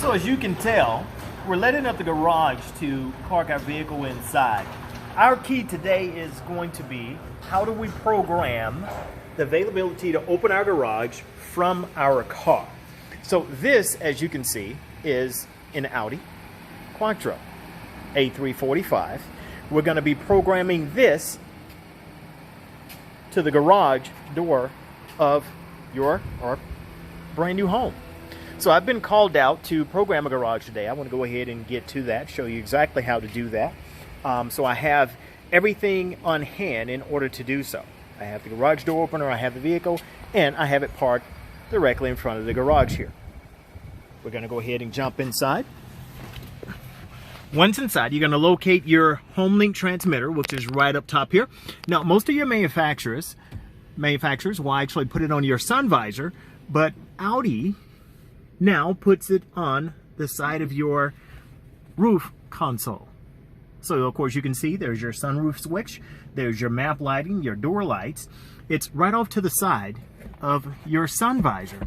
So as you can tell, we're letting up the garage to park our vehicle inside. Our key today is going to be how do we program the availability to open our garage from our car. So this, as you can see, is an Audi Quattro A3 45. We're going to be programming this to the garage door of your brand new home. So I've been called out to program a garage today. I want to go ahead and get to that, show you exactly how to do that. So I have everything on hand in order to do so. I have the garage door opener, I have the vehicle, and I have it parked directly in front of the garage here. We're going to go ahead and jump inside. Once inside, you're going to locate your Homelink transmitter, which is right up top here. Now, most of your manufacturers will actually put it on your sun visor, but Audi now puts it on the side of your roof console. So of course you can see there's your sunroof switch, there's your map lighting, your door lights. It's right off to the side of your sun visor.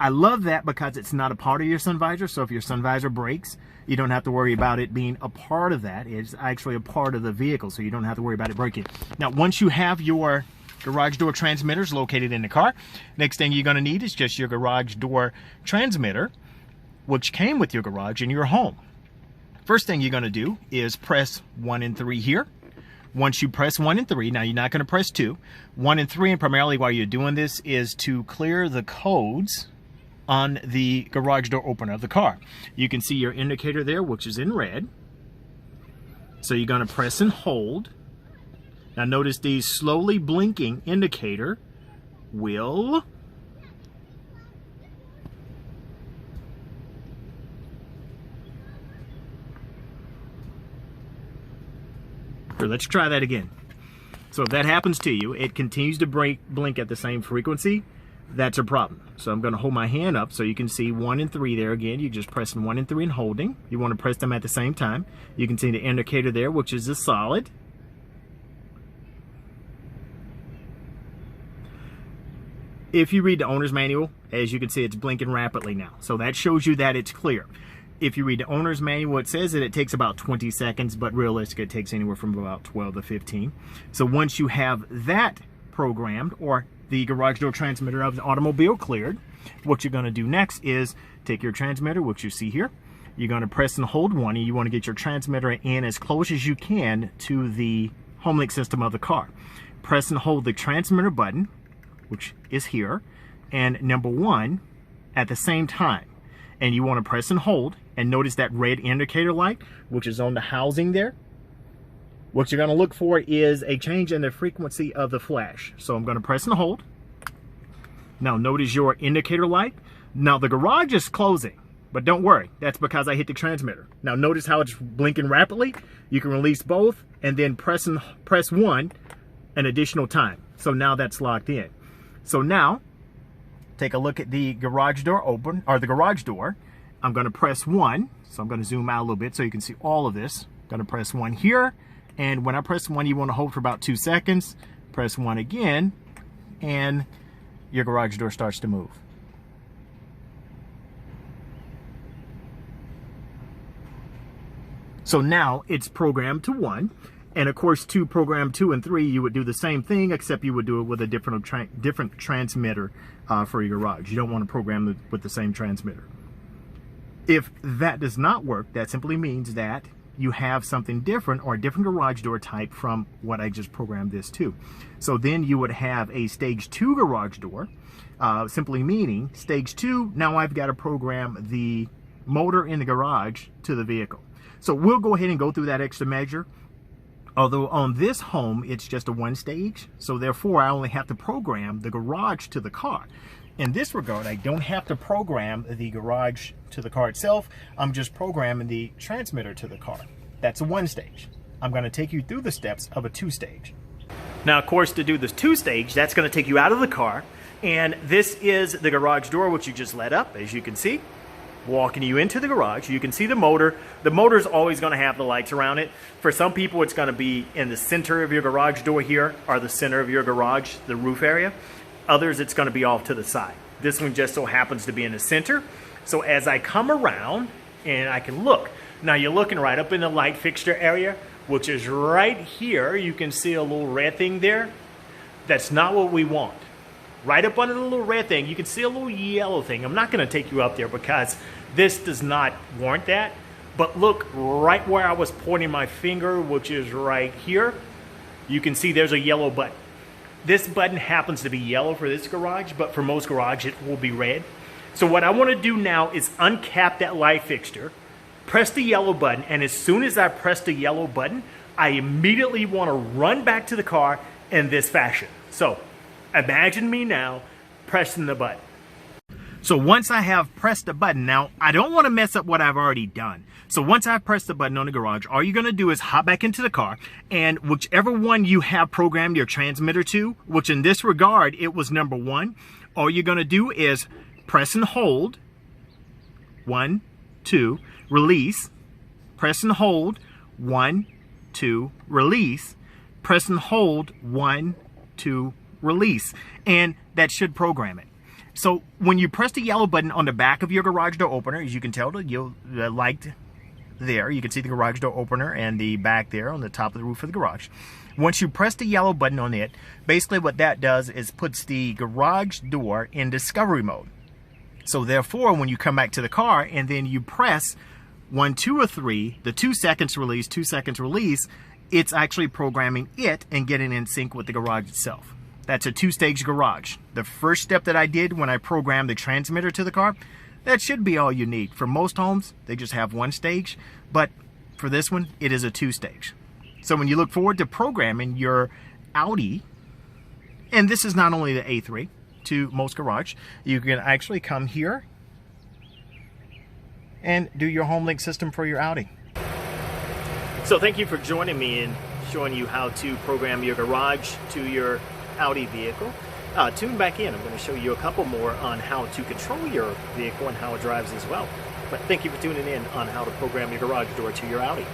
I love that because it's not a part of your sun visor, so if your sun visor breaks, you don't have to worry about it being a part of that. It's actually a part of the vehicle, so you don't have to worry about it breaking. Now once you have your garage door transmitters located in the car, next thing you're going to need is just your garage door transmitter, which came with your garage in your home. First thing you're going to do is press 1 and 3 here. Once you press 1 and 3, now you're not going to press 2. 1 and 3, and primarily while you're doing this, is to clear the codes on the garage door opener of the car. You can see your indicator there, which is in red. So you're going to press and hold. Now notice the slowly blinking indicator will let's try that again. So if that happens to you, it continues to blink at the same frequency, that's a problem. So I'm going to hold my hand up so you can see 1 and 3 there again. You're just pressing 1 and 3 and holding. You want to press them at the same time. You can see the indicator there, which is a solid. If you read the owner's manual, as you can see, it's blinking rapidly now. So that shows you that it's clear. If you read the owner's manual, it says that it takes about 20 seconds, but realistically it takes anywhere from about 12 to 15. So once you have that programmed, or the garage door transmitter of the automobile cleared, what you're going to do next is take your transmitter, which you see here. You're going to press and hold 1, and you want to get your transmitter in as close as you can to the Homelink system of the car. Press and hold the transmitter button, which is here, and number 1 at the same time. And you want to press and hold, and notice that red indicator light, which is on the housing there. What you're going to look for is a change in the frequency of the flash. So I'm going to press and hold. Now notice your indicator light. Now the garage is closing, but don't worry, that's because I hit the transmitter. Now notice how it's blinking rapidly. You can release both and then press 1 an additional time. So now that's locked in. So now take a look at the garage door open, or the garage door. I'm going to press 1, so I'm going to zoom out a little bit so you can see all of this. I'm going to press 1 here, and when I press 1, you want to hold for about 2 seconds. Press 1 again, and your garage door starts to move. So now it's programmed to 1. And of course, to program 2 and 3, you would do the same thing, except you would do it with a different transmitter for your garage. You don't want to program it with the same transmitter. If that does not work, that simply means that you have something different, or a different garage door type from what I just programmed this to. So then you would have a stage 2 garage door, simply meaning stage 2, now I've got to program the motor in the garage to the vehicle. So we'll go ahead and go through that extra measure. Although on this home, it's just a 1 stage, so therefore I only have to program the garage to the car. In this regard, I don't have to program the garage to the car itself. I'm just programming the transmitter to the car. That's a 1 stage. I'm going to take you through the steps of a 2 stage. Now, of course, to do this 2 stage, that's going to take you out of the car. And this is the garage door, which you just let up, as you can see. Walking you into the garage, you can see the motor. The motor is always going to have the lights around it. For some people, it's going to be in the center of your garage door here, or the center of your garage, the roof area. Others, it's going to be off to the side. This one just so happens to be in the center. So as I come around, and I can look. Now you're looking right up in the light fixture area, which is right here. You can see a little red thing there. That's not what we want. Right up under the little red thing, you can see a little yellow thing. I'm not going to take you up there because this does not warrant that. But look right where I was pointing my finger, which is right here. You can see there's a yellow button. This button happens to be yellow for this garage, but for most garages it will be red. So what I want to do now is uncap that light fixture, press the yellow button, and as soon as I press the yellow button, I immediately want to run back to the car in this fashion. So imagine me now pressing the button. So once I have pressed the button, now I don't want to mess up what I've already done. So once I've pressed the button on the garage, all you're going to do is hop back into the car, and whichever one you have programmed your transmitter to, which in this regard, it was number 1, all you're going to do is press and hold, 1, 2, release, press and hold, 1, 2, release, press and hold, 1, 2, release, and that should program it. So when you press the yellow button on the back of your garage door opener, as you can tell, you'll liked there, you can see the garage door opener and the back there on the top of the roof of the garage. Once you press the yellow button on it, basically what that does is puts the garage door in discovery mode. So therefore, when you come back to the car and then you press 1, 2, or 3, the 2 seconds release, 2 seconds release, it's actually programming it and getting in sync with the garage itself. That's a 2-stage garage. The first step that I did when I programmed the transmitter to the car, that should be all you need. For most homes, they just have 1 stage, but for this one, it is a 2-stage. So when you look forward to programming your Audi, and this is not only the A3 to most garage, you can actually come here and do your Homelink system for your Audi. So thank you for joining me in showing you how to program your garage to your Audi vehicle. Tune back in. I'm going to show you a couple more on how to control your vehicle and how it drives as well. But thank you for tuning in on how to program your garage door to your Audi.